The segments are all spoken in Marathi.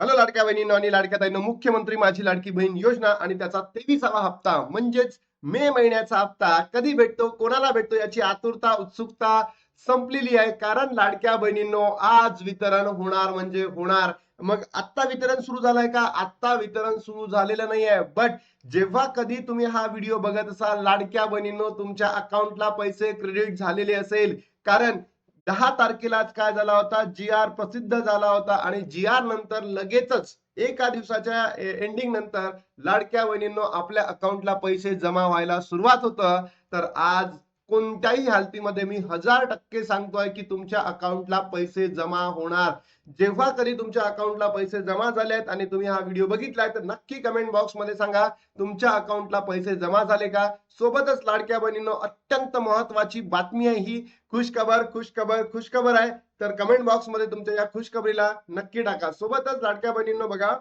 हॅलो लाडक्या बहिणींनो आणि लाडक्या ताईंनो, मुख्यमंत्री माझी लाडकी बहीण योजना आणि त्याचा 23वा हप्ता म्हणजेच मे महिन्याचा हप्ता कधी भेटतो, कोणाला भेटतो याची आतुरता, उत्सुकता संपलेली आहे. कारण लाडक्या बहिणींनो, आज वितरण होणार म्हणजे होणार. मग आत्ता वितरण सुरू झालंय का? आत्ता वितरण सुरू झालेलं नाहीये. बट जेव्हा कधी तुम्ही हा व्हिडिओ बघत असाल लाडक्या बहिणींनो, तुमच्या अकाउंटला पैसे क्रेडिट झालेले असेल. कारण 10 तारखेला काय झाला होता, जी आर प्रसिद्ध झाला होता आणि जी आर नंतर लगेचच एका दिवसाच्या एंडिंग नंतर लाडक्या बहिणींनो आपल्या अकाउंटला पैसे जमा व्हायला सुरुवात होतं. तर आज कोणत्याही हालतीमध्ये मी 1000% सांगतोय की तुमच्या अकाउंटला पैसे जमा होणार. जेव्हा कधी तुमच्या अकाउंटला पैसे जमा झालेत आणि तुम्ही हा व्हिडिओ बघितलाय तर नक्की कमेंट बॉक्स मध्ये सांगा तुमच्या अकाउंटला पैसे जमा झाले का. सोबतच लाडक्या बहिणींनो, अत्यंत महत्वाची बातमी आहे ही. खुशखबर खुशखबर खुशखबर आहे. तर कमेंट बॉक्स मध्ये तुमच्या या खुशखबरीला नक्की टाका. सोबतच लाडक्या बहिणींनो बघा,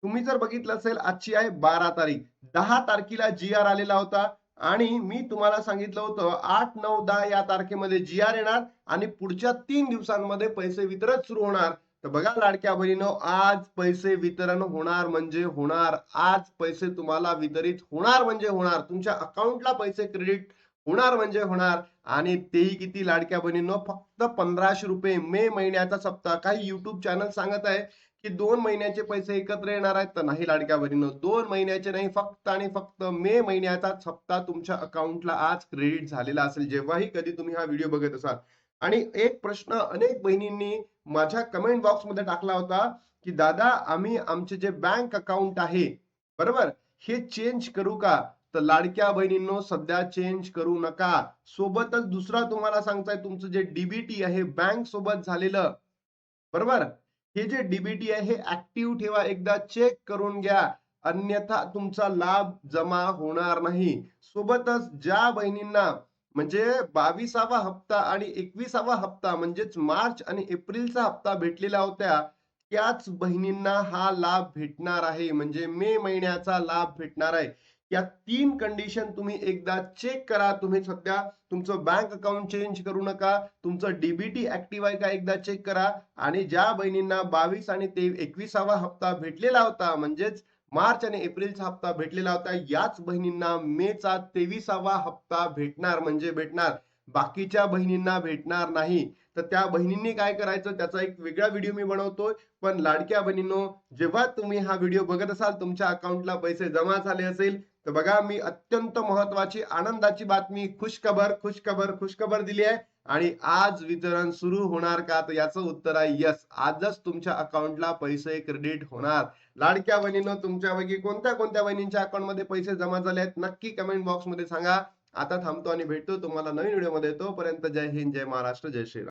तुम्ही जर बघितलं असेल आजची आहे 12 तारीख. 10 तारखेला जी आर आलेला होता आणि मी तुम्हाला सांगितलं होतं 8, 9, 10 या तारखेमध्ये जी आर येणार आणि पुढच्या 3 दिवसांमध्ये पैसे वितरण सुरू होणार. तर बघा लाडक्या बहिणीनो, आज पैसे वितरण होणार म्हणजे होणार. आज पैसे तुम्हाला वितरित होणार म्हणजे होणार. तुमच्या अकाउंटला पैसे क्रेडिट होणार म्हणजे होणार. आणि तेही किती लाडक्या बहिणींनो, फक्त 1500 रुपये. मे महिन्याचा सप्ताह. काही युट्यूब चॅनल सांगत आहे की 2 महिन्याचे पैसे एकत्र येणार आहेत. तर नाही लाडक्या बहिणींनो, 2 महिन्याचे नाही, फक्त आणि फक्त मे महिन्याचाच हप्ता तुमच्या अकाउंटला आज क्रेडिट झालेला असेल, जेव्हाही कधी तुम्ही हा व्हिडिओ बघत असाल. आणि एक प्रश्न अनेक बहिणींनी माझ्या कमेंट बॉक्स मध्ये टाकला होता की दादा, आम्ही आमचे जे बँक अकाउंट आहे, बरोबर, हे चेंज करू का? तर लाडक्या बहिणींनो, सध्या चेंज करू नका. सोबतच दुसरा तुम्हाला सांगताय, तुमचं जे डीबीटी आहे बँक सोबत झालेलं, बरोबर, हे जे डीबीटी आहे हे ऍक्टिव्ह ठेवा, एकदा चेक करून घ्या. अन्यथा तुमचा लाभ जमा होणार नाही. सोबतच ज्या बहिणींना म्हणजे 22वा हप्ता आणि 21वा हप्ता म्हणजेच मार्च आणि एप्रिलचा हप्ता भेटलेला होत्या, त्याच बहिणींना हा लाभ भेटणार आहे. म्हणजे मे महिन्याचा लाभ भेटणार आहे. या 3 कंडिशन तुम्ही एकदा चेक करा. तुम्ही सध्या तुमचं बँक अकाउंट चेंज करू नका. तुमचं डीबीटी ऍक्टिव्ह आहे का एकदा चेक करा. आणि ज्या बहिणींना 22 आणि 21वा हप्ता भेटलेला होता, म्हणजेच मार्च आणि एप्रिलचा हप्ता भेटलेला होता, याच बहिणींना मेचा 23वा हप्ता भेटणार म्हणजे भेटणार. बाकीच्या बहिणींना भेटणार नाही. तर त्या बहिणींनी काय करायचं त्याचा एक वेगळा व्हिडिओ मी बनवतोय. पण लाडक्या बहिणींनो, जेव्हा तुम्ही हा व्हिडिओ बघत असाल, तुमच्या अकाउंटला पैसे जमा झाले असेल, तर बघा, मी अत्यंत महत्वाची आनंदाची बातमी, खुशखबर खुशखबर खुशखबर दिली आहे. आणि आज वितरण सुरू होणार का? तर याचं उत्तर आहे यस. आजच तुमच्या अकाउंटला पैसे क्रेडिट होणार. लाडक्या बहिणींनो, तुमच्यापैकी कोणत्या कोणत्या बहिणींच्या अकाउंट मध्ये पैसे जमा झाले आहेत नक्की कमेंट बॉक्स मध्ये सांगा. आता थांबतो आणि भेटतो तुम्हाला नवीन व्हिडिओ मध्ये. तोपर्यंत जय हिंद, जय महाराष्ट्र, जय श्रीराम.